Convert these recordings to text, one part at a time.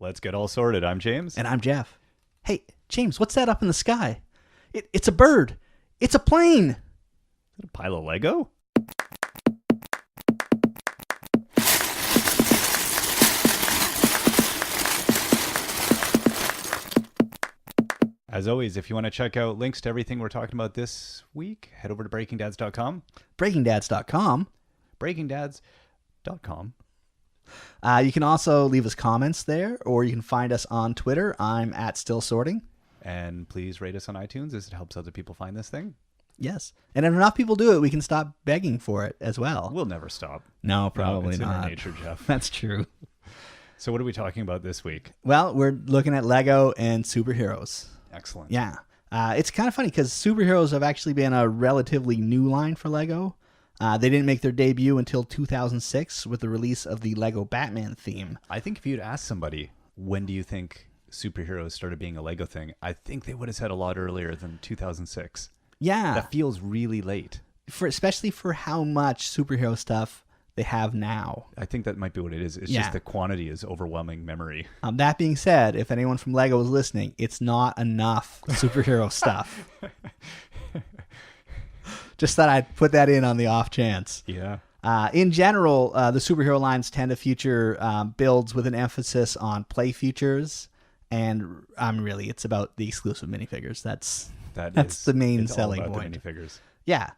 Let's get all sorted. I'm James. And I'm Jeff. Hey, James, what's that up in the sky? It's a bird. It's a plane. Is that a pile of Lego? As always, if you want to check out links to everything we're talking about this week, head over to breakingdads.com. BreakingDads.com. breakingdads.com. You can also leave us comments there, or you can find us on Twitter. I'm at Still Sorting. And please rate us on iTunes as it helps other people find this thing. Yes. And if enough people do it, we can stop begging for it as well. We'll never stop. No, probably it's not. in our nature, Jeff. That's true. So what are we talking about this week? Well, we're looking at Lego and superheroes. Excellent. Yeah. It's kind of funny because superheroes have actually been a relatively new line for Lego. They didn't make their debut until 2006 with the release of the Lego Batman theme. I think if you'd asked somebody, when do you think superheroes started being a Lego thing, I think they would have said a lot earlier than 2006. Yeah. That feels really late. Especially for how much superhero stuff they have now. I think that might be what it is. It's just the quantity is overwhelming memory. That being said, if anyone from Lego is listening, it's not enough superhero stuff. Just thought I'd put that in on the off chance. Yeah. In general, the superhero lines tend to feature builds with an emphasis on play features, and really, it's about the exclusive minifigures. That's the main selling all about point. The minifigures. Yeah.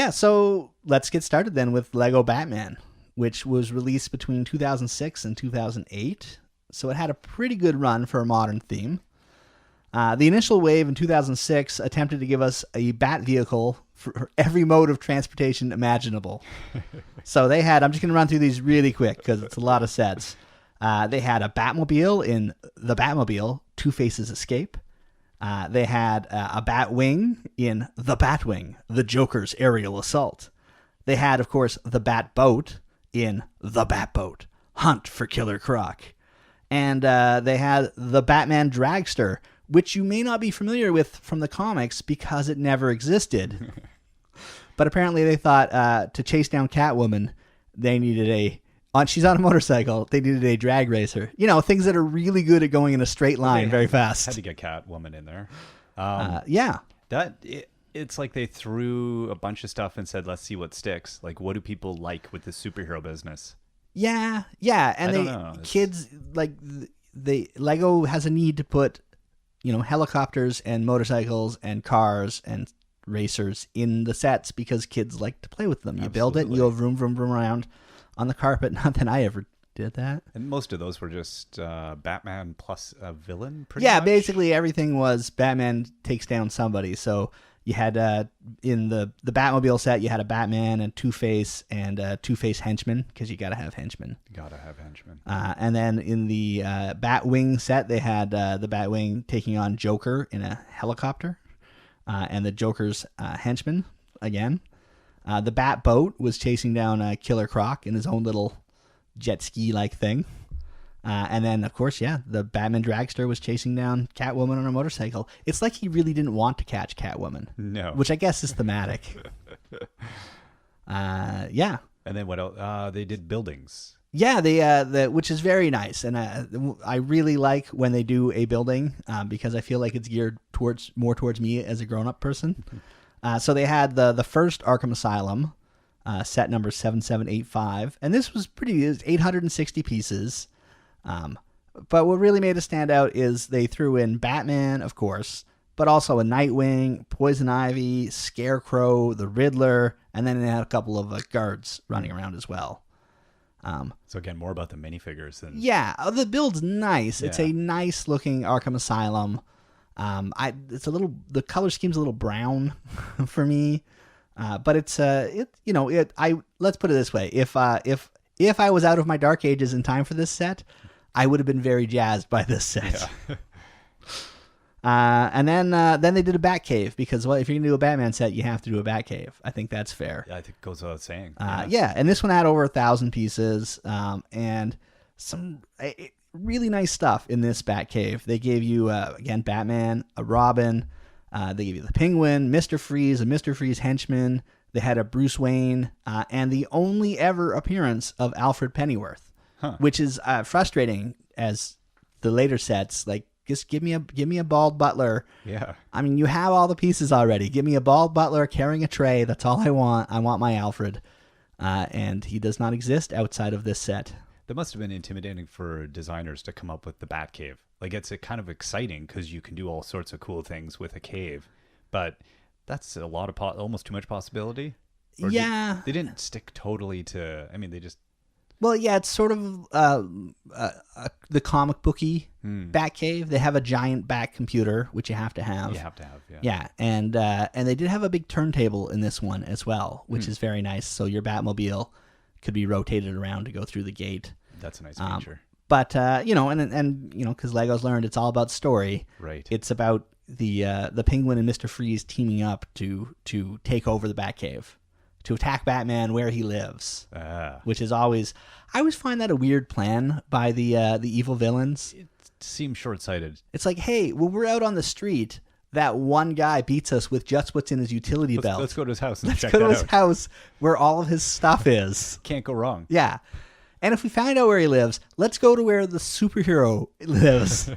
So let's get started then with Lego Batman, which was released between 2006 and 2008. So it had a pretty good run for a modern theme. The initial wave in 2006 attempted to give us a bat vehicle for every mode of transportation imaginable. So they had, I'm just going to run through these really quick because it's a lot of sets. They had a Batmobile in The Batmobile, Two-Face's Escape. They had a Batwing in The Batwing, the Joker's Aerial Assault. They had, of course, the Batboat in The Batboat, Hunt for Killer Croc. And they had the Batman Dragster, which you may not be familiar with from the comics because it never existed. But apparently they thought to chase down Catwoman, they needed she's on a motorcycle, they needed a drag racer. You know, things that are really good at going in a straight line very fast. Had to get Catwoman in there. Yeah. It's like they threw a bunch of stuff and said, let's see what sticks. Like, what do people like with this superhero business? Yeah. And kids, like, Lego has a need to put, helicopters and motorcycles and cars and racers in the sets because kids like to play with them. You build it and you go vroom, vroom, vroom around on the carpet. Not that I ever did that. And most of those were just Batman plus a villain, pretty much? Basically everything was Batman takes down somebody. So you had, in the Batmobile set, you had a Batman and Two-Face and Two-Face henchmen, because you got to have henchmen. And then in the Batwing set, they had the Batwing taking on Joker in a helicopter, and the Joker's henchmen again. The Batboat was chasing down Killer Croc in his own little jet ski-like thing. And then, of course, the Batman Dragster was chasing down Catwoman on a motorcycle. It's like he really didn't want to catch Catwoman. No. Which I guess is thematic. Yeah. And then what else? They did buildings. Yeah, which is very nice. And I really like when they do a building because I feel like it's geared more towards me as a grown-up person. So they had the first Arkham Asylum, set number 7785. And this was it was 860 pieces. But what really made it stand out is they threw in Batman, of course, but also a Nightwing, Poison Ivy, Scarecrow, the Riddler, and then they had a couple of guards running around as well. So again, more about the minifigures than... Yeah, the build's nice. Yeah. It's a nice looking Arkham Asylum. The color scheme's a little brown for me. But it's let's put it this way. If I was out of my dark ages in time for this set, I would have been very jazzed by this set. Yeah. And then they did a Batcave because if you're gonna do a Batman set, you have to do a Batcave. I think that's fair. Yeah, I think it goes without saying. And this one had over 1,000 pieces, and some really nice stuff in this Batcave. They gave you again Batman, a Robin. They gave you the Penguin, Mr. Freeze, a Mr. Freeze henchman. They had a Bruce Wayne, and the only ever appearance of Alfred Pennyworth, which is frustrating as the later sets. Like, just give me a bald butler. Yeah. I mean, you have all the pieces already. Give me a bald butler carrying a tray. That's all I want. I want my Alfred. And he does not exist outside of this set. That must have been intimidating for designers to come up with the Batcave. Like, it's kind of exciting because you can do all sorts of cool things with a cave, but that's a lot of almost too much possibility. Or Yeah. they didn't stick totally to. I mean, they just. Well, yeah, it's sort of the comic booky Batcave. They have a giant bat computer, which you have to have. You have to have. Yeah. Yeah, and they did have a big turntable in this one as well, which is very nice. So your Batmobile could be rotated around to go through the gate. That's a nice feature. But and because Lego's learned it's all about story. Right. It's about the Penguin and Mr. Freeze teaming up to take over the Batcave, to attack Batman where he lives. Which is always, I always find that a weird plan by the evil villains. It seems short-sighted. It's like, hey, when we're out on the street, that one guy beats us with just what's in his utility belt. Let's go to his house and Let's check go to that his out. house where all of his stuff is. Can't go wrong. Yeah. And if we find out where he lives, let's go to where the superhero lives.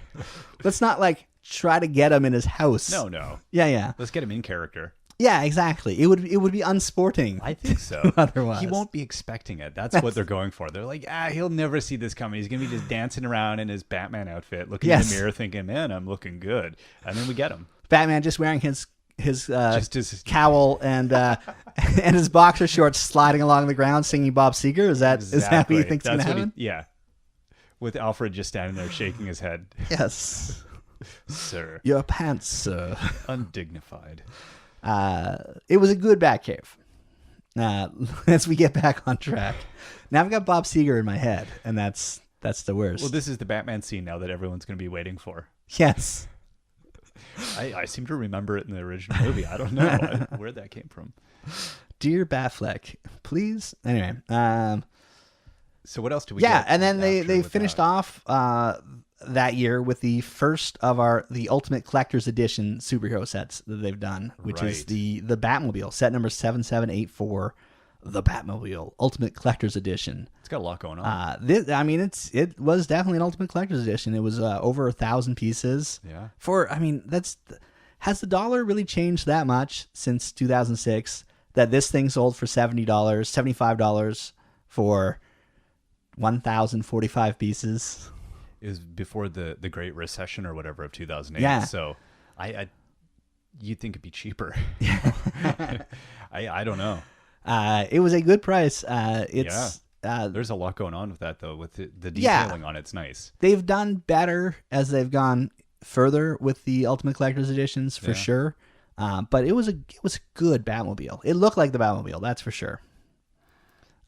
Let's not like try to get him in his house. No. Yeah. Let's get him in character. Yeah, exactly. It would be unsporting. I think so. Otherwise. He won't be expecting it. That's what they're going for. They're like, he'll never see this coming. He's going to be just dancing around in his Batman outfit, looking in the mirror thinking, man, I'm looking good. And then we get him. Batman just wearing his Just his cowl and and his boxer shorts, sliding along the ground singing Bob Seger. Is that what you think's going to happen? Yeah. With Alfred just standing there shaking his head. Yes. Sir. Your pants, sir. Undignified. It was a good Batcave. As we get back on track. Now I've got Bob Seger in my head, and that's the worst. Well, this is the Batman scene now that everyone's going to be waiting for. Yes. I seem to remember it in the original movie. I don't know where that came from. Dear Batfleck, please. Anyway. So what else do we Yeah, get and then after they with finished that? off that year with the first of the Ultimate Collector's Edition superhero sets that they've done, which is Right. the Batmobile, set number 7784, the Batmobile Ultimate Collector's Edition. It's got a lot going on. It was definitely an Ultimate Collector's Edition. It was over 1,000 pieces. Yeah. Has the dollar really changed that much since 2006 that this thing sold for $70, $75 for 1,045 pieces? It was before the Great Recession or whatever of 2008. Yeah. So you'd think it'd be cheaper. I don't know. It was a good price. There's a lot going on with that, though. With the detailing on it's nice. They've done better as they've gone further with the Ultimate Collector's Editions for sure. But it was a good Batmobile. It looked like the Batmobile, that's for sure.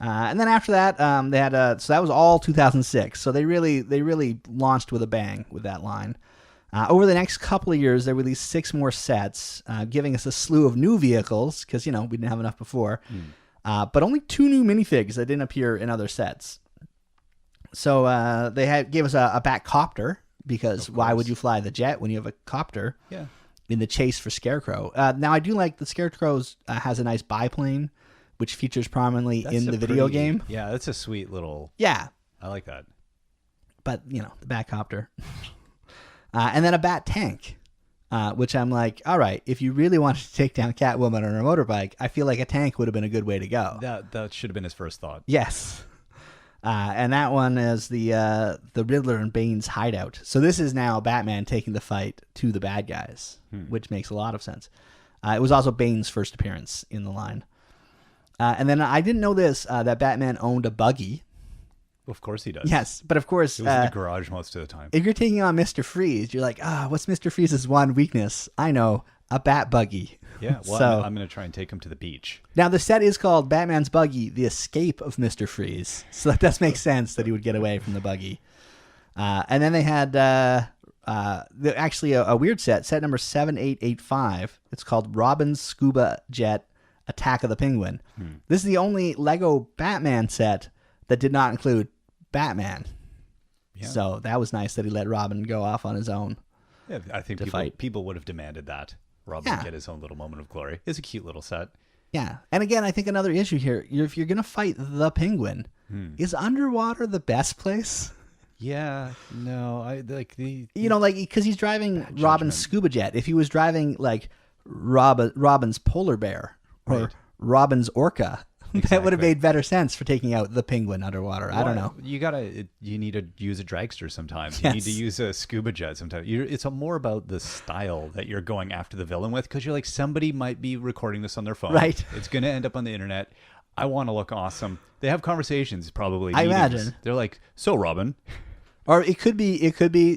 And then after that, they had so that was all 2006. So they really launched with a bang with that line. Over the next couple of years, they released 6 more sets, giving us a slew of new vehicles because we didn't have enough before. But only 2 new minifigs that didn't appear in other sets. So they gave us a Batcopter because why would you fly the jet when you have a copter? Yeah. In the chase for Scarecrow. Now I do like the Scarecrow has a nice biplane, which features prominently in the video game. Yeah, that's a sweet little. Yeah, I like that. but the Batcopter. And then a Bat Tank, which I'm like, all right, if you really wanted to take down Catwoman on her motorbike, I feel like a tank would have been a good way to go. That should have been his first thought. Yes. And that one is the Riddler and Bane's hideout. So this is now Batman taking the fight to the bad guys, which makes a lot of sense. It was also Bane's first appearance in the line. And then I didn't know this, that Batman owned a buggy. Of course he does. Yes, but of course, It was in the garage most of the time. if you're taking on Mr. Freeze, you're like, what's Mr. Freeze's one weakness? I know, a bat buggy. Yeah, well, So- I'm going to try and take him to the beach. Now, the set is called Batman's Buggy, The Escape of Mr. Freeze. So that does make sense that he would get away from the buggy. And then they had actually a weird set number 7885. It's called Robin's Scuba Jet Attack of the Penguin. This is the only Lego Batman set that did not include Batman. Yeah. So that was nice that he let Robin go off on his own. Yeah, I think fight. people would have demanded that. Robin Yeah. get his own little moment of glory. It's a cute little set. Yeah. And again, I think another issue here, if you're going to fight the Penguin, is underwater the best place? Yeah, no, I like the You know, like because he's driving Bad Robin's judgment. scuba jet. If he was driving like Robin's polar bear or Right. Robin's orca, that would have Exactly. made better sense for taking out the penguin underwater. I don't know. You need to use a dragster sometimes. You need to Yes. use a scuba jet sometimes. It's more about the style that you're going after the villain with, because you're like, somebody might be recording this on their phone. Right. It's going to end up on the internet. I want to look awesome. They have conversations, probably. I meetings. imagine. They're like, so Robin. Or it could be,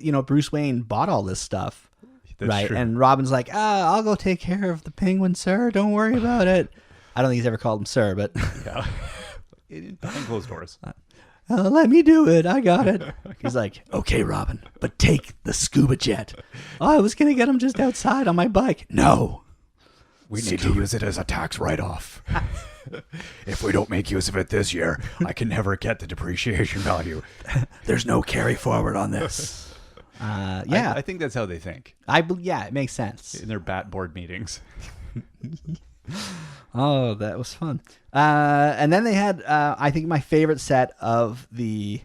you know, Bruce Wayne bought all this stuff. That's right. true. And Robin's like, I'll go take care of the penguin, sir. Don't worry about it. I don't think he's ever called him sir, but Yeah. Behind closed doors. let me do it. I got it. He's like, okay, Robin, but take the scuba jet. Oh, I was going to get him just outside on my bike. No. We need to use it as a tax write-off. If we don't make use of it this year, I can never get the depreciation value. There's no carry forward on this. Yeah. I think that's how they think Yeah, it makes sense. in their bat board meetings. Oh, that was fun. And then they had, I think, my favorite set of the.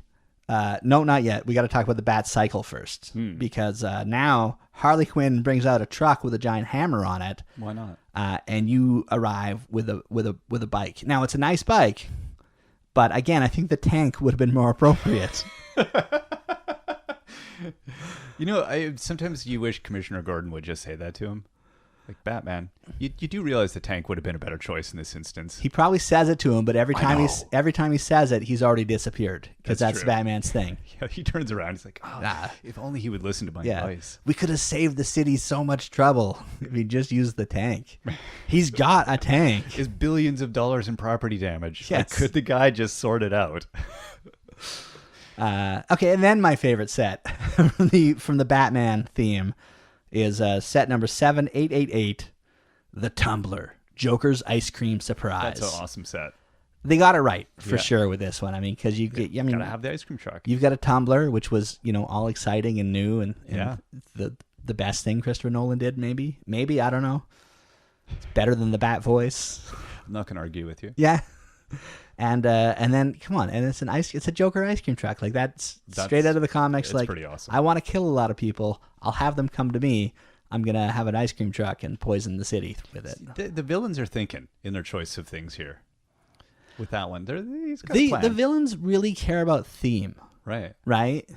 No, not yet. We got to talk about the Bat Cycle first, because now Harley Quinn brings out a truck with a giant hammer on it, Why not? and you arrive with a bike. Now it's a nice bike, but again, I think the tank would have been more appropriate. You know, sometimes you wish Commissioner Gordon would just say that to him. Like, Batman, you do realize the tank would have been a better choice in this instance. He probably says it to him, but every time know. every time he says it, he's already disappeared because That's that's true. Batman's thing. Yeah, he turns around. He's like, oh, if only he would listen to my Yeah, advice. we could have saved the city so much trouble if he just used the tank. He's got a tank. Is billions of dollars in property damage. Like, Yes. could the guy just sort it out? Okay, and then my favorite set from the Batman theme is set number 7888, the Tumbler, Joker's Ice Cream Surprise. That's an awesome set. They got it right for Yeah. sure with this one. I mean, because Gotta have the ice cream truck. you've got a tumbler, which was all exciting and new, and Yeah. the best thing Christopher Nolan did. Maybe I don't know. It's better than the Bat voice. I'm not gonna argue with you. Yeah. And then come on, and it's a Joker ice cream truck. Like that's straight out of the comics. It's Like, pretty awesome. I want to kill a lot of people. I'll have them come to me. I'm gonna have an ice cream truck and poison the city with it. The villains are thinking in their choice of things here. With that one, he's got a The plan. villains really care about theme, Right. right?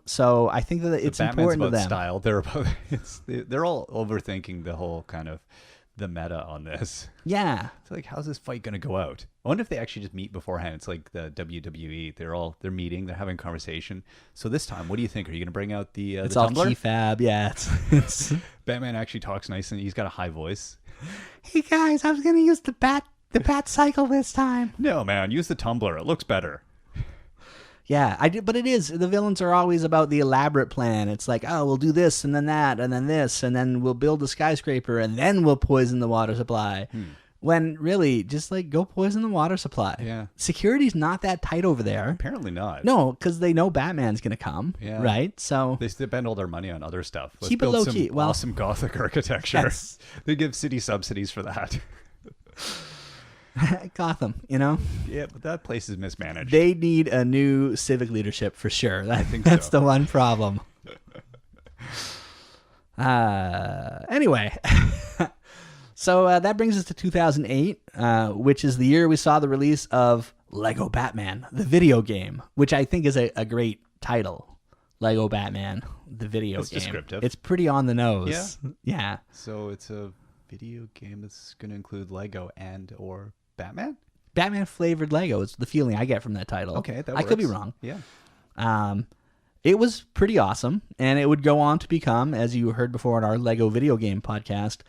So I think that it's Batman's important to about them. style. They're about they're all overthinking the whole kind of the meta on this. Yeah. It's like, how's this fight gonna go out? I wonder if they actually just meet beforehand. It's like the WWE. They're meeting. They're having conversation. So this time, what do you think? Are you gonna bring out the It's the all tumbler? key fab. Yeah. It's Batman actually talks nice and he's got a high voice. hey guys, I was gonna use the bat cycle this time. No, man, use the tumbler. It looks better. Yeah, I do, but it is. The villains are always about the elaborate plan. It's like, oh, we'll do this and then that and then this and then we'll build a skyscraper and then we'll poison the water supply. When really, just like go poison the water supply. Yeah. Security's not that tight over there. Apparently not. No, because they know Batman's gonna come. Yeah. Right. So They spend all their money on other stuff. Let's Keep it build low-key. some Well- awesome Gothic architecture. Yes. They give city subsidies for that. Gotham, Yeah, but that place is mismanaged. they need a new civic leadership for sure. That's so. the one problem. Anyway, so that brings us to 2008, which is the year we saw the release of Lego Batman, the video game, which I think is a great title. Lego Batman, the video It's game. descriptive. It's pretty on the nose. Yeah. So it's a video game that's going to include Lego and or Batman? Batman flavored Lego is the feeling I get from that title. Okay, that I could be works. wrong. Yeah. It was pretty awesome, and it would go on to become, as you heard before in our Lego video game podcast,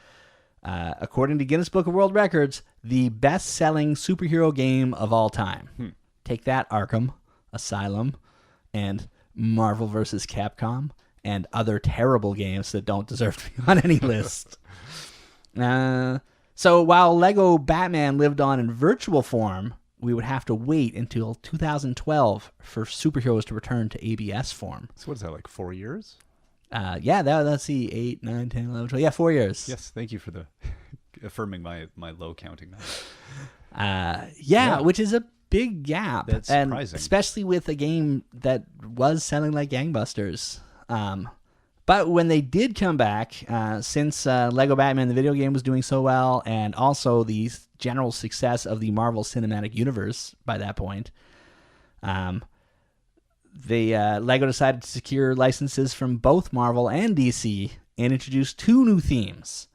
according to Guinness Book of World Records, the best-selling superhero game of all time. Take that, Arkham, Asylum, and Marvel vs. Capcom, and other terrible games that don't deserve to be on any list. So while Lego Batman lived on in virtual form, we would have to wait until 2012 for superheroes to return to ABS form. So what is that, like 4 years? Let's see, 8, 9, 10, 11, 12. Yeah, 4 years. Yes, thank you for the affirming my low counting now. Which is a big gap. That's and surprising. especially with a game that was selling like gangbusters. But when they did come back, since Lego Batman the video game was doing so well, and also the general success of the Marvel Cinematic Universe by that point, Lego decided to secure licenses from both Marvel and DC and introduced 2 new themes.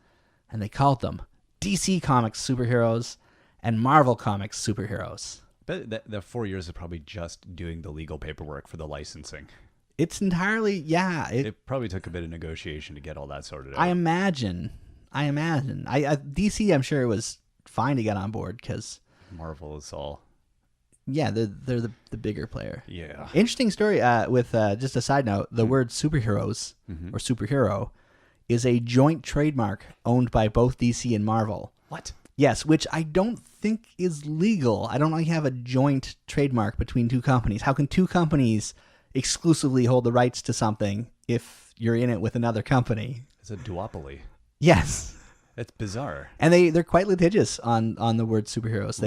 And they called them DC Comics Superheroes and Marvel Comics Superheroes. But the 4 years is probably just doing the legal paperwork for the licensing. It's entirely, yeah. It probably took a bit of negotiation to get all that sorted out. I imagine. DC, I'm sure it was fine to get on board because, Marvel is all. yeah, they're the bigger player. Yeah. Interesting story. With just a side note, the word superheroes or superhero is a joint trademark owned by both DC and Marvel. What? Yes, which I don't think is legal. I don't know you have a joint trademark between 2 companies. How can 2 companies exclusively hold the rights to something if you're in it with another company? It's a duopoly. Yes. It's bizarre. And they're quite litigious on the word superheroes.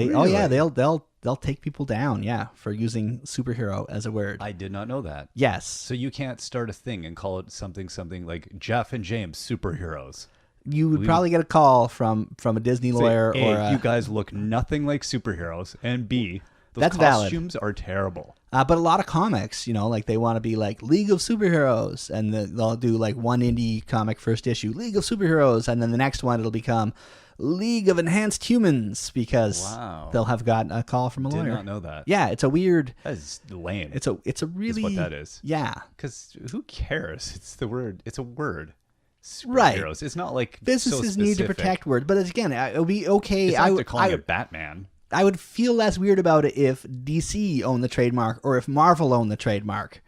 They'll take people down, for using superhero as a word. I did not know that. Yes. So you can't start a thing and call it something like Jeff and James superheroes. You would probably get a call from a Disney lawyer Say, A, or you guys look nothing like superheroes, and B, those That's valid. costumes are terrible. but a lot of comics, like they want to be like League of Superheroes, and they'll do like one indie comic first issue, League of Superheroes, and then the next one it'll become League of Enhanced Humans because they'll have gotten a call from a lawyer. Did not know that. Yeah, it's a weird. That is lame. It's a really is what that is. Yeah, Because who cares? It's the word. It's a word. Right. Superheroes. It's not like businesses so need to specific. protect words, but again, it would be okay. It's not like they're calling it Batman. I would feel less weird about it if DC owned the trademark or if Marvel owned the trademark.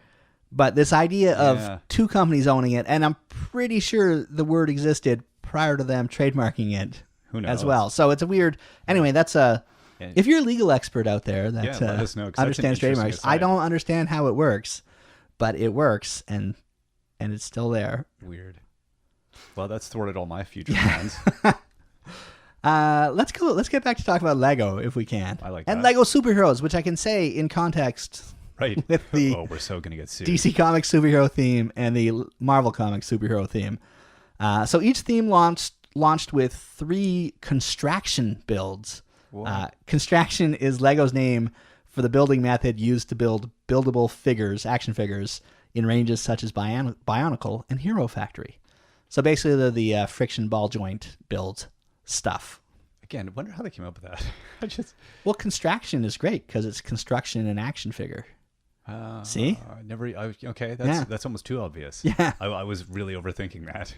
But this idea of 2 companies owning it, and I'm pretty sure the word existed prior to them trademarking it. Who knows? As well. So it's a weird. Anyway, that's a. If you're a legal expert out there that let us know, 'cause that's an understands interesting trademarks, aside. I don't understand how it works, but it works, and it's still there. Weird. Well, that's thwarted all my future plans. Let's go. Let's get back to talk about Lego if we can. I like and that. Lego superheroes, which I can say in context Right. with the we're so gonna get sued. DC Comics superhero theme and the Marvel Comics superhero theme. So each theme launched with 3 construction builds. Construction is Lego's name for the building method used to build buildable figures, action figures, in ranges such as Bionicle and Hero Factory. So basically, they're the friction ball joint build stuff. Again, I wonder how they came up with that. Well, construction is great because it's construction and action figure. See? Okay, that's almost too obvious. Yeah. I was really overthinking that.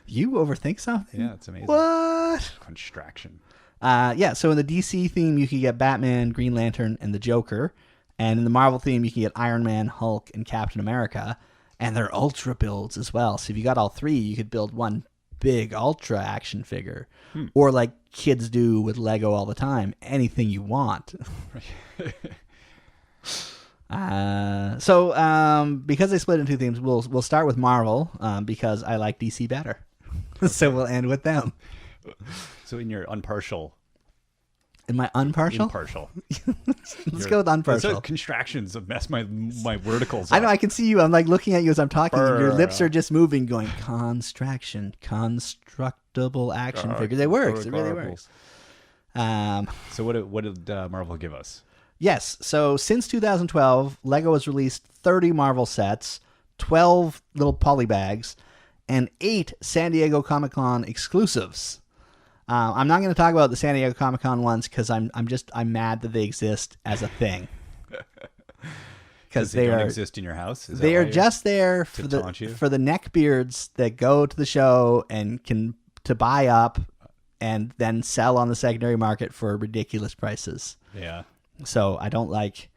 You overthink something? Yeah, it's amazing. What? Construction. So in the DC theme, you can get Batman, Green Lantern, and the Joker. And in the Marvel theme, you can get Iron Man, Hulk, and Captain America. And they're ultra builds as well. So if you got all 3, you could build one big ultra action figure. Or like kids do with Lego all the time, anything you want. Because they split into 2 themes, we'll start with Marvel because I like DC better. So we'll end with them. So in your impartial. Am I unpartial? Impartial. Let's go with unpartial. Constructions have messed my verticals up. I know, I can see you. I'm like looking at you as I'm talking. And your Brr. lips are just moving, going, construction, constructible action figures. It works. It really works. So what did Marvel give us? Yes. So since 2012, Lego has released 30 Marvel sets, 12 little polybags, and 8 San Diego Comic-Con exclusives. I'm not going to talk about the San Diego Comic-Con ones because I'm mad that they exist as a thing. Because they don't exist in your house. Is they that are why just there for taunt you? the neckbeards that go to the show and to buy up and then sell on the secondary market for ridiculous prices. Yeah. So I don't like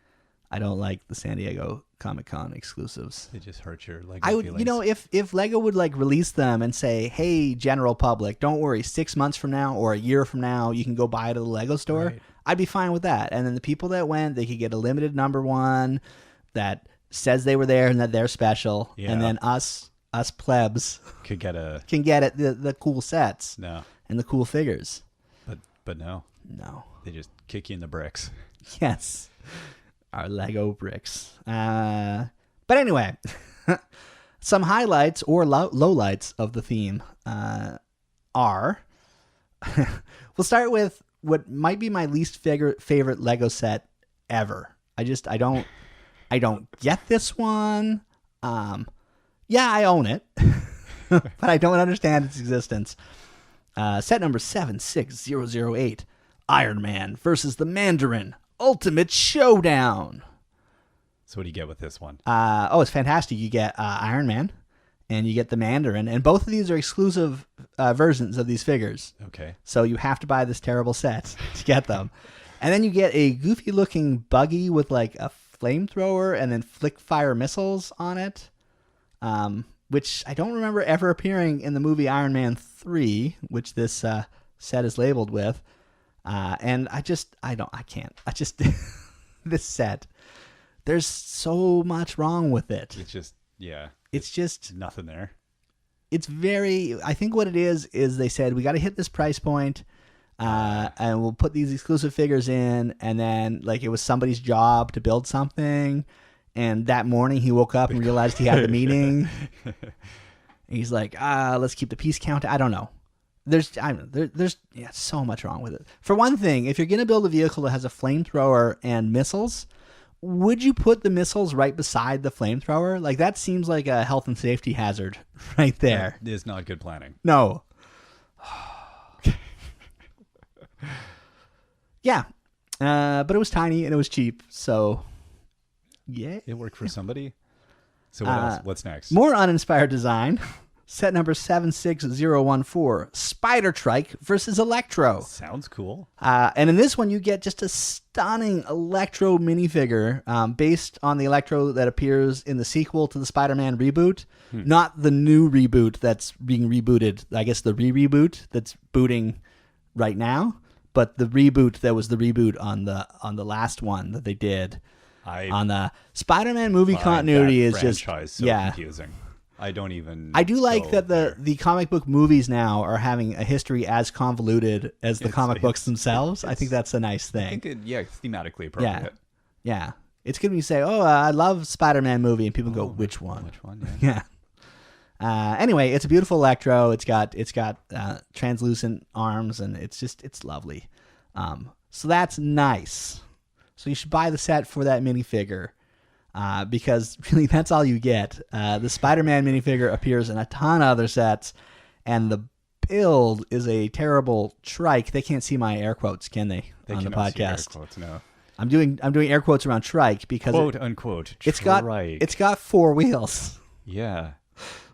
the San Diego Comic-Con exclusives. It just hurts your Lego I would, feelings. if Lego would like release them and say, "Hey, general public, don't worry, 6 months from now or a year from now, you can go buy it at the Lego store." Right. I'd be fine with that. And then the people that went, they could get a limited number one that says they were there and that they're special. Yeah. And then us plebs Could get a can get it the cool sets no, and the cool figures. but no, No. they just kick you in the bricks. Yes, our Lego bricks. But anyway, some highlights or lowlights of the theme are. We'll start with what might be my least favorite Lego set ever. I don't get this one. Yeah, I own it, but I don't understand its existence. Set number 76008, Iron Man versus the Mandarin, Ultimate Showdown. So what do you get with this one? It's fantastic. You get Iron Man, and you get the Mandarin, and both of these are exclusive versions of these figures. Okay. So you have to buy this terrible set to get them. And then you get a goofy-looking buggy with like a flamethrower and then flick fire missiles on it, which I don't remember ever appearing in the movie Iron Man 3, which this set is labeled with. And this set, there's so much wrong with it. It's just nothing there. I think what it is they said, we got to hit this price point, and we'll put these exclusive figures in, and then like it was somebody's job to build something, and that morning he woke up and realized he had the meeting. He's like, let's keep the piece count. I don't know. There's so much wrong with it. For one thing, if you're going to build a vehicle that has a flamethrower and missiles, would you put the missiles right beside the flamethrower? Like, that seems like a health and safety hazard right there. It is not good planning. No. Yeah. But it was tiny and it was cheap, so yeah. It worked for somebody. So what else? What's next? More uninspired design. Set number 76014, Spider-Trike versus Electro. Sounds cool. And in this one, you get just a stunning Electro minifigure based on the Electro that appears in the sequel to the Spider-Man reboot. Not the new reboot that's being rebooted. I guess the reboot that's booting right now, but the reboot that was the reboot on the last one that they did. On the Spider-Man movie continuity is just confusing. I don't even. I do like that the comic book movies now are having a history as convoluted as the comic books themselves. I think that's a nice thing. I think it's thematically appropriate. Yeah. It's good when you say, I love Spider-Man movie, and people go, which one? Which one? Yeah. Anyway, it's a beautiful Electro. It's got translucent arms, and it's lovely. So that's nice. So you should buy the set for that minifigure. Because really that's all you get. The Spider-Man minifigure appears in a ton of other sets, and the build is a terrible trike. They can't see my air quotes, can they on the podcast? See air quotes, no. I'm doing air quotes around trike because quote unquote. It's got 4 wheels. Yeah.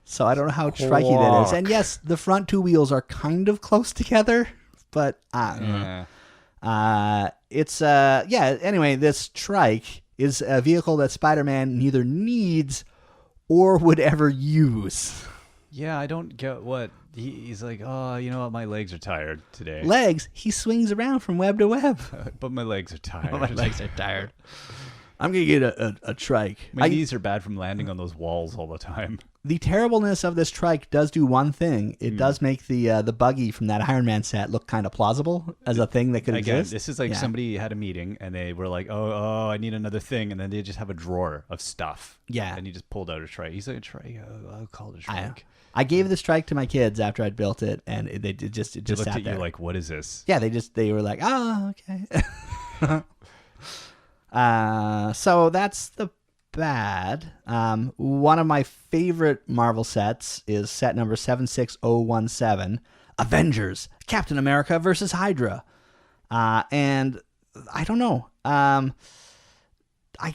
So I don't know how trikey that is. And yes, the front 2 wheels are kind of close together, but anyway, this trike is a vehicle that Spider-Man neither needs or would ever use. Yeah, I don't get what he's like. Oh, you know what? My legs are tired today. Legs? He swings around from web to web. But my legs are tired. My legs are tired. I'm going to get a trike. My knees are bad from landing on those walls all the time. The terribleness of this trike does do one thing. It does make the buggy from that Iron Man set look kind of plausible as a thing that could exist. This is like somebody had a meeting and they were like, oh, I need another thing. And then they just have a drawer of stuff. Yeah. And he just pulled out a trike. He's like, a trike? I'll call it a trike. I gave this trike to my kids after I'd built it, and they just looked sat at there. you like, what is this? Yeah, they were like, okay. So that's the bad. One of my favorite Marvel sets is set number 76017, Avengers, Captain America versus Hydra. And I don't know. I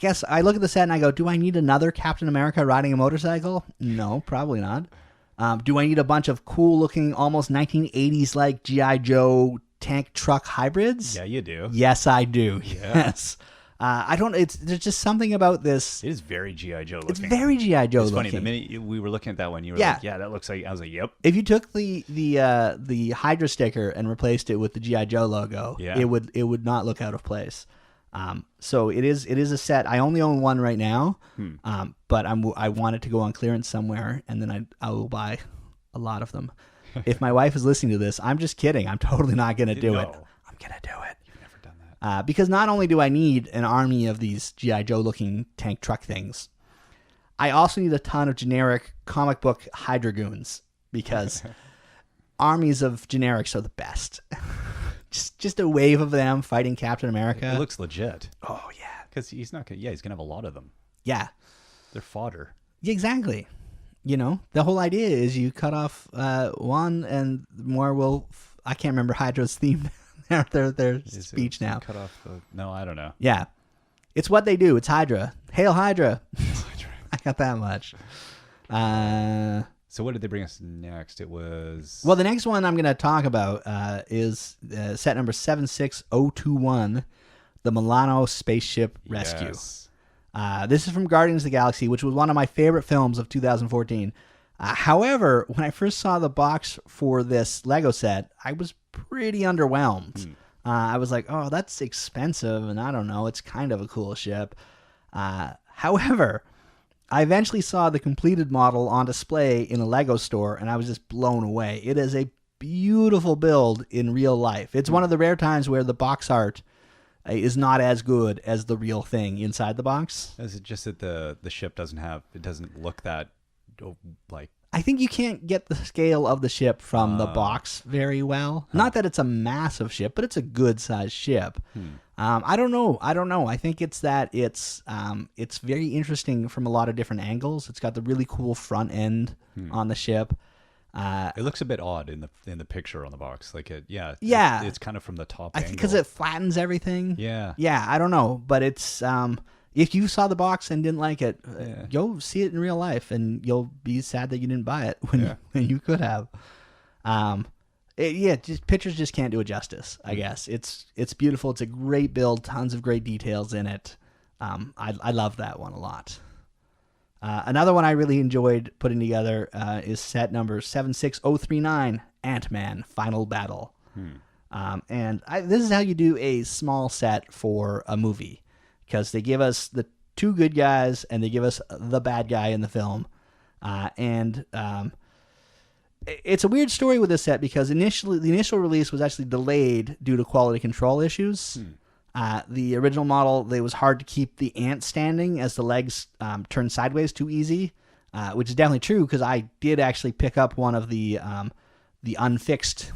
guess I look at the set and I go, do I need another Captain America riding a motorcycle? No, probably not. Do I need a bunch of cool looking, almost 1980s like G.I. Joe tank truck hybrids? Yeah, you do. Yes, I do. Yeah. Yes. There's just something about this. It is very G.I. Joe looking. It's very G.I. Joe looking. looking. Funny, the minute we were looking at that one, you were like, yeah, that looks like, I was like, yep. If you took the Hydra sticker and replaced it with the G.I. Joe logo, it would not look out of place. So it is a set. I only own one right now, but I want it to go on clearance somewhere, and then I will buy a lot of them. If my wife is listening to this, I'm just kidding. I'm totally not going to do it. I'm going to do it. You've never done that. Because not only do I need an army of these G.I. Joe looking tank truck things, I also need a ton of generic comic book Hydra goons, because armies of generics are the best. just a wave of them fighting Captain America. It looks legit. Oh yeah, Because he's not gonna. Yeah, he's gonna have a lot of them. yeah, They're fodder. exactly. The whole idea is you cut off one, and more will. I can't remember Hydra's theme. their speech now. Cut off the. No, I don't know. Yeah, it's what they do. It's Hydra. Hail Hydra! I got that much. So what did they bring us next? It was. Well, the next one I'm going to talk about is set number 76021, the Milano Spaceship Rescue. Yes. This is from Guardians of the Galaxy, which was one of my favorite films of 2014. However, when I first saw the box for this Lego set, I was pretty underwhelmed. I was like, oh, that's expensive, and I don't know, it's kind of a cool ship. However, I eventually saw the completed model on display in a Lego store, and I was just blown away. It is a beautiful build in real life. It's one of the rare times where the box art is not as good as the real thing inside the box. Is it just that the ship doesn't look that like. I think you can't get the scale of the ship from the box very well. Not that it's a massive ship, but it's a good sized ship. I don't know. I think it's that it's very interesting from a lot of different angles. It's got the really cool front end on the ship. It looks a bit odd in the picture on the box. Like it's kind of from the top. I think because it flattens everything. Yeah. Yeah, I don't know, but it's if you saw the box and didn't like it, go see it in real life, and you'll be sad that you didn't buy it when you could have. Just pictures just can't do it justice. I guess it's beautiful. It's a great build. Tons of great details in it. I love that one a lot. Another one I really enjoyed putting together is set number 76039, Ant-Man Final Battle. This is how you do a small set for a movie, because they give us the two good guys and they give us the bad guy in the film. It's a weird story with this set, because the initial release was actually delayed due to quality control issues. The original model, it was hard to keep the ant standing as the legs turned sideways too easy, which is definitely true, because I did actually pick up one of the unfixed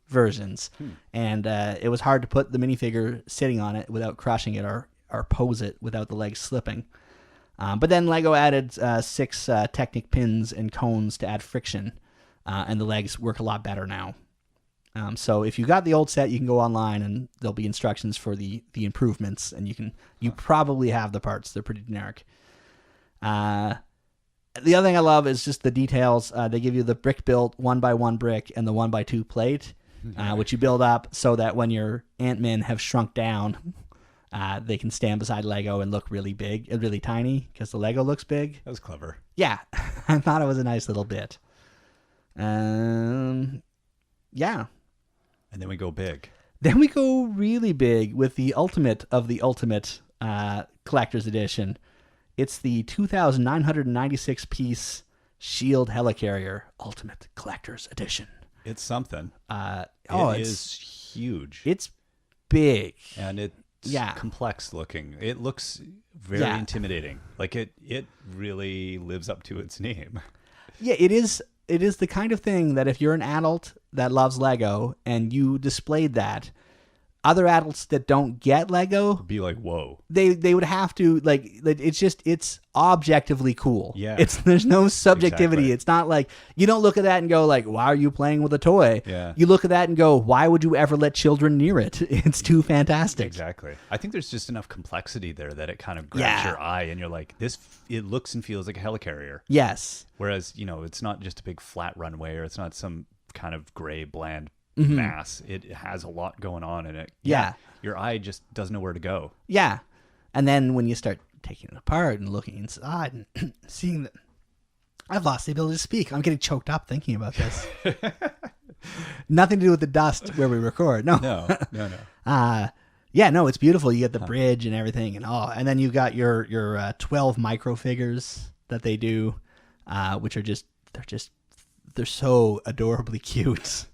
versions, and it was hard to put the minifigure sitting on it without crushing it or pose it without the legs slipping. But then Lego added 6 Technic pins and cones to add friction, and the legs work a lot better now. So if you got the old set, you can go online and there'll be instructions for the improvements, and you probably have the parts. They're pretty generic. The other thing I love is just the details. They give you the brick built 1x1 brick and the 1x2 plate, which you build up so that when your Ant-Men have shrunk down, they can stand beside Lego and look really big and really tiny, because the Lego looks big. That was clever. Yeah, I thought it was a nice little bit. Yeah. And then we go big. Then we go really big with the ultimate of the ultimate collector's edition. It's the 2,996 piece Shield Helicarrier Ultimate Collector's Edition. It's something. It is huge. It's big. And it's complex looking. It looks very intimidating. Like it really lives up to its name. Yeah, it is. It is the kind of thing that if you're an adult that loves Lego and you displayed that, other adults that don't get Lego be like, whoa. They would have to, like, it's objectively cool. Yeah. There's no subjectivity. Exactly. It's not like, you don't look at that and go like, why are you playing with a toy? Yeah. You look at that and go, why would you ever let children near it? It's too fantastic. Exactly. I think there's just enough complexity there that it kind of grabs your eye, and you're like, it looks and feels like a helicarrier. Yes. Whereas, it's not just a big flat runway, or it's not some kind of gray, bland mass. It has a lot going on in it. Yeah. Your eye just doesn't know where to go. Yeah. And then when you start taking it apart and looking inside and seeing that, I've lost the ability to speak. I'm getting choked up thinking about this. Nothing to do with the dust where we record. No. No, it's beautiful. You get the bridge and everything, and then you've got your 12 micro figures that they do, which are they're so adorably cute.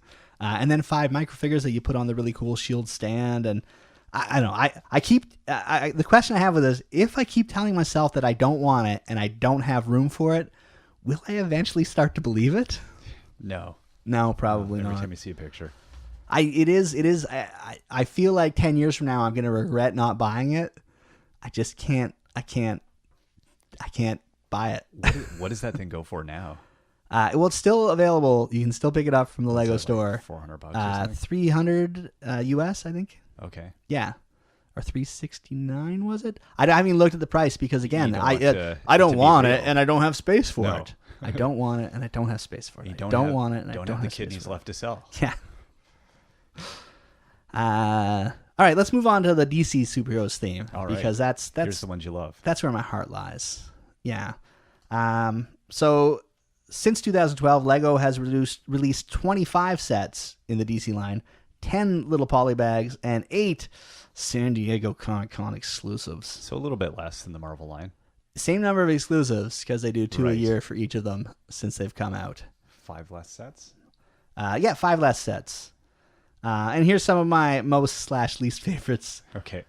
And then 5 micro figures that you put on the really cool shield stand, and I don't know. I keep the question I have with this: if I keep telling myself that I don't want it and I don't have room for it, will I eventually start to believe it? No. No, probably Every not. time you see a picture. It is. I feel like 10 years from now I'm going to regret not buying it. I just can't. I can't buy it. What does that thing go for now? Well, it's still available. You can still pick it up from the Lego store. Like $400 or something? 300 US, I think. Okay. Yeah, or 369 was it? I haven't even looked at the price because again, don't want I don't to be want real. it and I don't have space for No. it. I don't want it and I don't have space for it. You I don't have, want it and I don't don't have the have space kidneys for it. left to sell. Yeah. All right, let's move on to the DC superheroes theme All right. because Here's that's the ones you love. that's where my heart lies. Yeah. So since 2012, Lego has released 25 sets in the DC line, 10 little polybags, and 8 San Diego Comic-Con exclusives. So a little bit less than the Marvel line. Same number of exclusives because they do 2 a Right. year for each of them since they've come out. 5 less sets. 5 less sets. And here's some of my most / least favorites. Okay.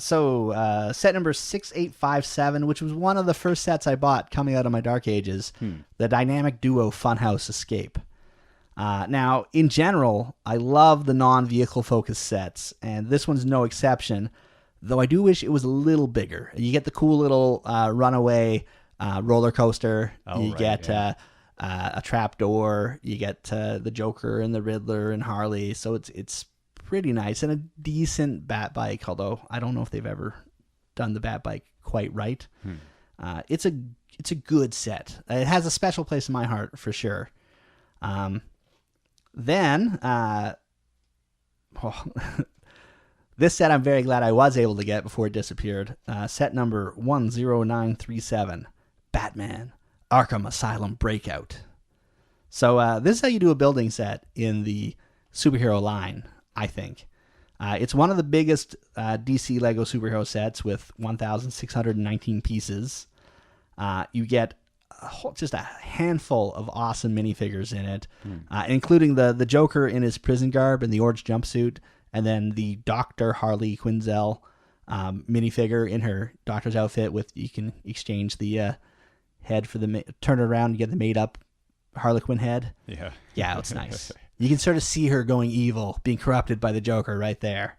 So set number 6857, which was one of the first sets I bought coming out of my Dark Ages, the Dynamic Duo Funhouse Escape. Now, in general, I love the non-vehicle focused sets, and this one's no exception, though I do wish it was a little bigger. You get the cool little runaway roller coaster. Oh, You right, get yeah. a trap door. You get the Joker and the Riddler and Harley. So it's pretty nice and a decent bat bike, although I don't know if they've ever done the bat bike quite right. It's a good set. It has a special place in my heart for sure. Then this set I'm very glad I was able to get before it disappeared. Set number 10937, Batman Arkham Asylum Breakout. So this is how you do a building set in the superhero line, I think. It's one of the biggest DC Lego superhero sets with 1,619 pieces. You get just a handful of awesome minifigures in it, including the Joker in his prison garb and the orange jumpsuit, and then the Dr. Harley Quinzel minifigure in her doctor's outfit. You can exchange the head for turn it around and get the made up Harley Quinn head. Yeah, it's nice. You can sort of see her going evil, being corrupted by the Joker right there.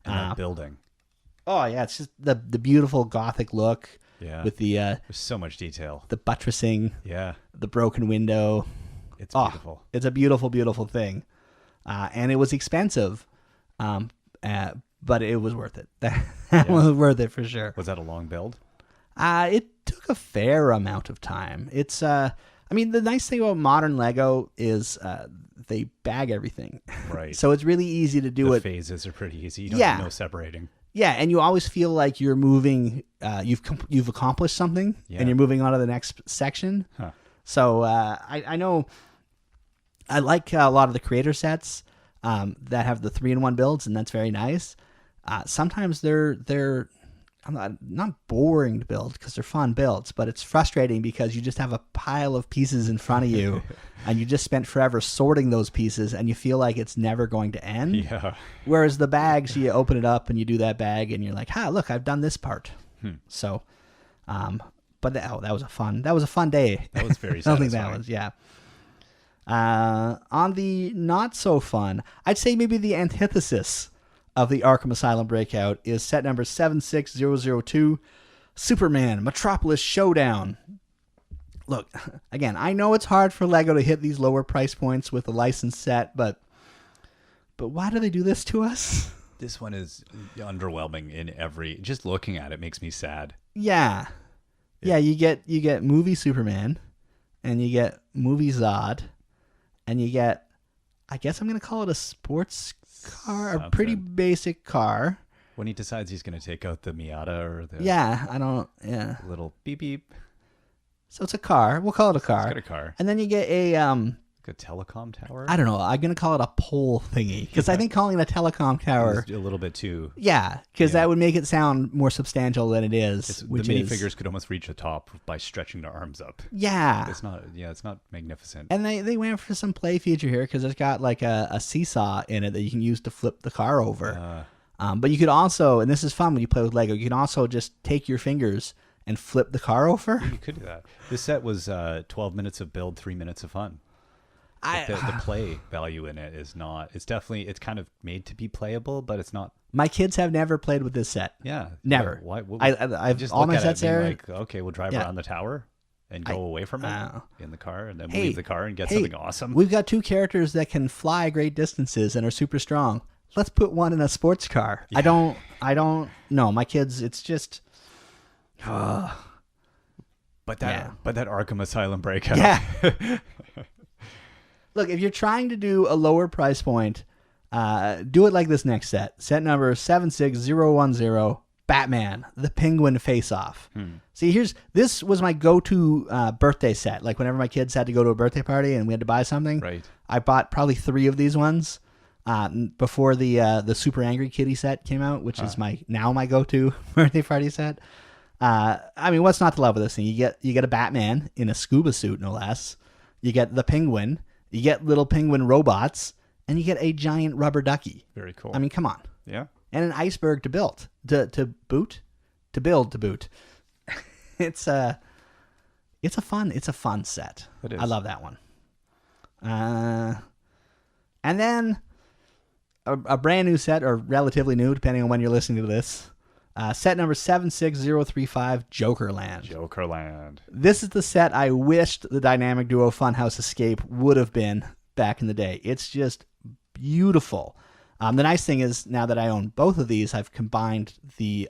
And that building. Oh yeah, it's just the beautiful Gothic look. Yeah. With the There's so much detail. the buttressing, Yeah. the broken window. It's beautiful. It's a beautiful, beautiful thing. And it was expensive, but it was worth it. That was worth it for sure. Was that a long build? It took a fair amount of time. It's I mean, the nice thing about modern Lego is they bag everything. Right. So it's really easy to do the it. phases are pretty easy. You don't Yeah. have no separating. Yeah, and you always feel like you're moving. You've accomplished something, Yeah. and you're moving on to the next section. Huh. So I know I like a lot of the creator sets that have the 3-in-1 builds, and that's very nice. Sometimes they're not boring to build because they're fun builds, but it's frustrating because you just have a pile of pieces in front of you, and you just spent forever sorting those pieces, and you feel like it's never going to end. Yeah. Whereas the bags, you open it up and you do that bag, and you're like, look, I've done this part. So, but that was a fun day. That was very I don't think satisfying. that was, yeah. On the not so fun, I'd say maybe the antithesis of the Arkham Asylum Breakout is set number 76002, Superman Metropolis Showdown. Look, again, I know it's hard for Lego to hit these lower price points with a licensed set, but why do they do this to us? This one is underwhelming in just looking at it makes me sad. Yeah, you get movie Superman, and you get movie Zod, and you get, I guess I'm gonna call it a sports car, a pretty Something. basic car. When he decides he's going to take out the Miata or the Yeah. little beep beep. So it's a car. We'll call it a car. It's got a car. And then you get Like a telecom tower. I don't know. I'm gonna call it a pole thingy because I think calling it a telecom tower. It's a little bit too. Yeah, because Yeah. that would make it sound more substantial than it is. The Which minifigures is could almost reach the top by stretching their arms up. yeah. It's not. Yeah, it's not magnificent. And they went for some play feature here because it's got like a seesaw in it that you can use to flip the car over. But you could also, and this is fun when you play with Lego, you can also just take your fingers and flip the car over. You could do that. This set was 12 minutes of build, 3 minutes of fun. Like the play value in it is not. It's definitely. It's kind of made to be playable, but it's not. My kids have never played with this set. Yeah, Never. Why? I've just all look my at sets it and be are like, okay, we'll drive around the tower and go away from it in the car, and then we'll leave the car and get something awesome. We've got 2 characters that can fly great distances and are super strong. Let's put one in a sports car. Yeah. I don't know. My kids, it's just. But that Arkham Asylum breakout. Yeah. Look, if you're trying to do a lower price point, do it like this next set. Set number 76010, Batman, the Penguin Face-Off. See, this was my go-to birthday set. Like whenever my kids had to go to a birthday party and we had to buy something, right. I bought probably 3 of these ones before the Super Angry Kitty set came out, which is my go-to birthday party set. I mean, what's not to love with this thing? You get a Batman in a scuba suit, no less. You get the Penguin. You get little penguin robots, and you get a giant rubber ducky. Very cool. I mean, come on. Yeah. And an iceberg to build. To boot. It's a fun set. It is. I love that one. And then a brand new set, or relatively new, depending on when you're listening to this. Set number 76035, Jokerland. Jokerland. This is the set I wished the Dynamic Duo Funhouse Escape would have been back in the day. It's just beautiful. The nice thing is, now that I own both of these, I've combined the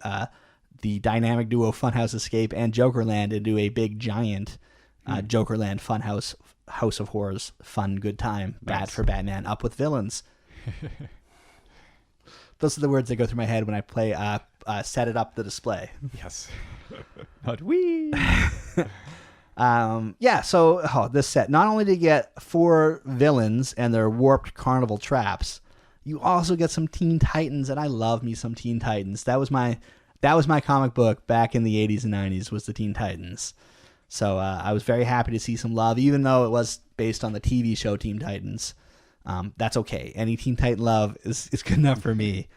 Dynamic Duo Funhouse Escape and Jokerland into a big giant Jokerland Funhouse House of Horrors fun good time. Nice. Bad for Batman, up with villains. Those are the words that go through my head when I play Set It Up the Display. Yes. Not we. So this set, not only do you get 4 villains and their warped carnival traps, you also get some Teen Titans, and I love me some Teen Titans. That was my comic book back in the 80s and 90s, was the Teen Titans. So I was very happy to see some love, even though it was based on the TV show Teen Titans. That's okay. Any Teen Titan love is good enough for me.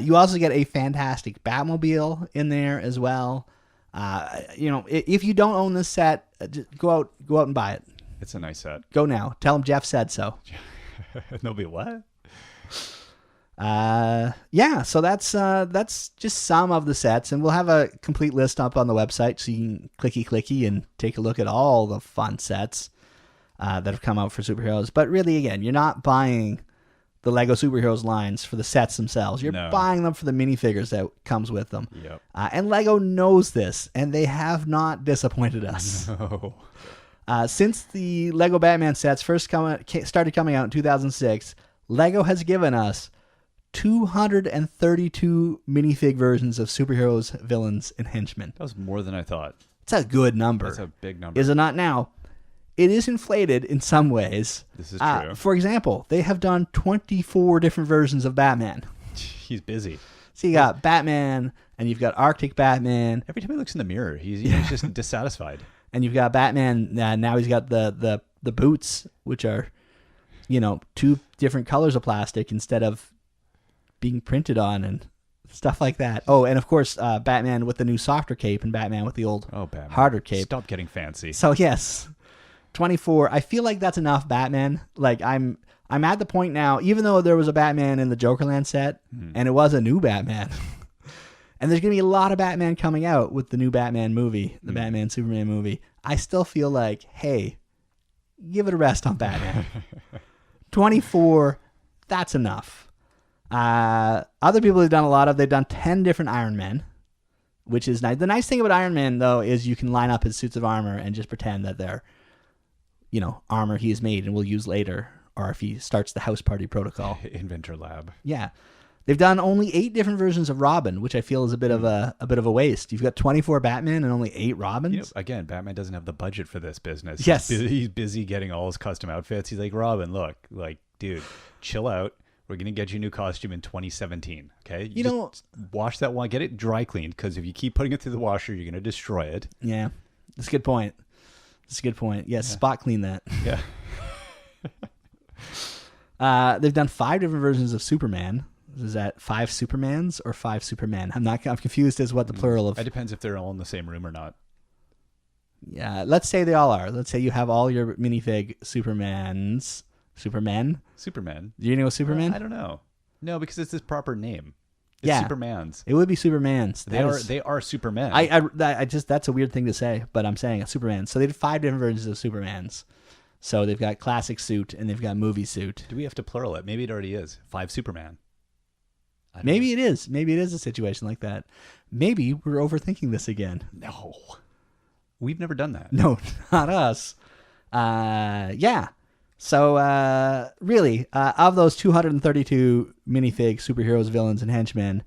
You also get a fantastic Batmobile in there as well. If you don't own this set, just go out and buy it. It's a nice set. Go now. Tell them Jeff said so. They'll be what? So that's just some of the sets, and we'll have a complete list up on the website, so you can clicky and take a look at all the fun sets that have come out for superheroes. But really, again, you're not buying the Lego Superheroes lines for the sets themselves. You're buying them for the minifigures that comes with them. Yep. And Lego knows this, and they have not disappointed us. No. Since the Lego Batman sets first started coming out in 2006, Lego has given us 232 minifig versions of superheroes, villains, and henchmen. That was more than I thought. It's a good number. That's a big number. Is it not now? It is inflated in some ways. This is true. For example, they have done 24 different versions of Batman. He's busy. So you got Batman, and you've got Arctic Batman. Every time he looks in the mirror, he's just dissatisfied. And you've got Batman. Now he's got the boots, which are, 2 different colors of plastic instead of being printed on and stuff like that. Oh, and of course, Batman with the new softer cape and Batman with the old harder cape. Stop getting fancy. So yes. 24. I feel like that's enough Batman. Like I'm at the point now, even though there was a Batman in the Jokerland set, and it was a new Batman, and there's going to be a lot of Batman coming out with the new Batman movie, the Batman Superman movie, I still feel like, hey, give it a rest on Batman. 24, that's enough. Other people have done they've done 10 different Iron Men, which is nice. The nice thing about Iron Man, though, is you can line up his suits of armor and just pretend that they're armor he has made and will use later, or if he starts the house party protocol. Inventor Lab. Yeah. They've done only 8 different versions of Robin, which I feel is a bit of a waste. You've got 24 Batman and only 8 Robins. Again, Batman doesn't have the budget for this business. Yes. He's busy getting all his custom outfits. He's like, Robin, look, dude, chill out. We're going to get you a new costume in 2017, okay? Just wash that one, get it dry cleaned, because if you keep putting it through the washer, you're going to destroy it. Yeah, that's a good point. Yes, spot clean that. Yeah. They've done 5 different versions of Superman, Is that 5 Supermans or 5 Supermen? I'm confused as what the plural of. It depends if they're all in the same room or not. Yeah, let's say they all are. Let's say you have all your minifig Supermen. Superman. Do you know Superman? I don't know. No, because it's his proper name. It's Yeah. Superman's. It would be Superman's. They are Supermen. I just that's a weird thing to say, but I'm saying a Superman. So they did 5 different versions of Supermans. So they've got classic suit and they've got movie suit. Do we have to plural it? Maybe it already is. 5 Superman. Maybe it is. Maybe it is a situation like that. Maybe we're overthinking this again. No. We've never done that. No, not us. Yeah. So really, of those 232 minifig superheroes, villains, and henchmen,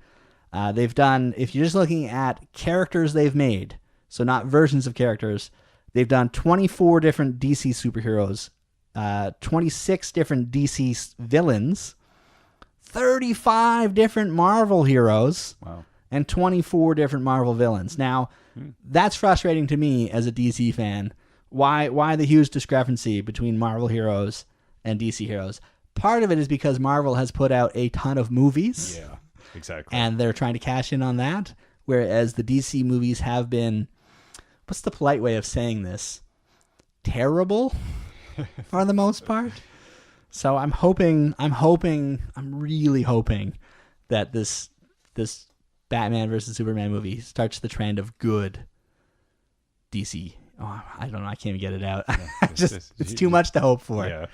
they've done, if you're just looking at characters they've made, so not versions of characters, they've done 24 different DC superheroes, 26 different DC villains, 35 different Marvel heroes, Wow. and 24 different Marvel villains. Now, that's frustrating to me as a DC fan. Why the huge discrepancy between Marvel heroes and DC heroes? Part of it is because Marvel has put out a ton of movies. Yeah, exactly. And they're trying to cash in on that, whereas the DC movies have been, what's the polite way of saying this? Terrible for the most part. So I'm really hoping that this Batman versus Superman movie starts the trend of good DC. Oh, I don't know. I can't even get it out. Yeah, it's too much to hope for. Yeah.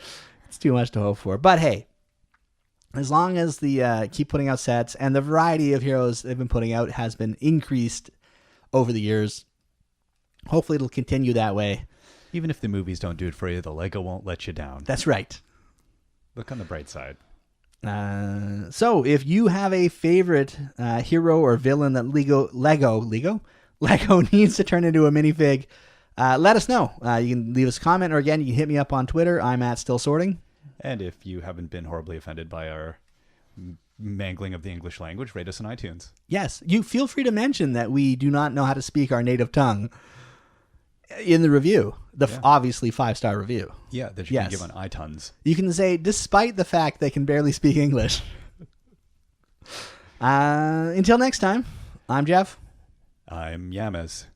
It's too much to hope for. But hey, as long as the keep putting out sets and the variety of heroes they've been putting out has been increased over the years, hopefully it'll continue that way. Even if the movies don't do it for you, the Lego won't let you down. That's right. Look on the bright side. So if you have a favorite hero or villain that Lego needs to turn into a minifig, let us know. You can leave us a comment, or again, you can hit me up on Twitter. I'm at Still Sorting. And if you haven't been horribly offended by our mangling of the English language, rate us on iTunes. Yes, you feel free to mention that we do not know how to speak our native tongue in the review. Obviously 5-star review. Yeah, that you can give on iTunes. You can say, despite the fact they can barely speak English. Until next time, I'm Jeff. I'm Yamas.